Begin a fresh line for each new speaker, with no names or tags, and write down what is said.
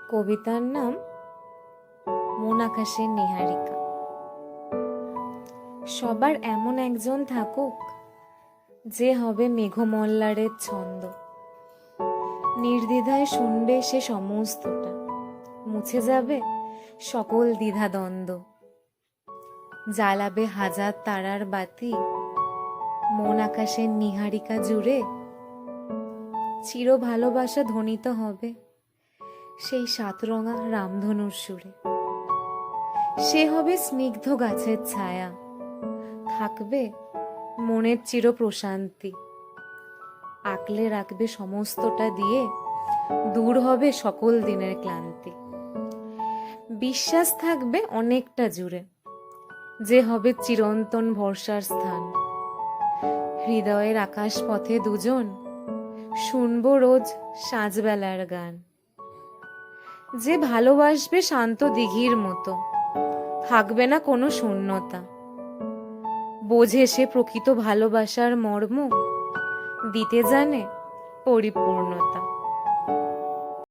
কবিতার নাম মন আকাশের নীহারিকা। সবার এমন একজন থাকুক যে হবে মেঘমল্লারের ছন্দ, নির্দ্বিধায় শুনবে সে সমস্তটা, মুছে যাবে সকল দ্বিধাদ্বন্দ্ব, জ্বালাবে হাজার তারার বাতি মন আকাশের নীহারিকা জুড়ে। চির ভালোবাসা ধ্বনিত হবে সেই সাতরঙা রামধনুর সুরে। সে হবে স্নিগ্ধ গাছের ছায়া, থাকবে মনের চির প্রশান্তি, আঁকলে রাখবে সমস্তটা দিয়ে, দূর হবে সকল দিনের ক্লান্তি। বিশ্বাস থাকবে অনেকটা জুড়ে, যে হবে চিরন্তন ভরসার স্থান। হৃদয়ের আকাশ পথে দুজন শুনবো রোজ সাঁঝবেলার গান। যে ভালোবাসবে শান্ত দিঘির মতো, থাকবে না কোনো শূন্যতা। বোঝে সে প্রকৃত ভালোবাসার মর্ম, দিতে জানে পরিপূর্ণতা।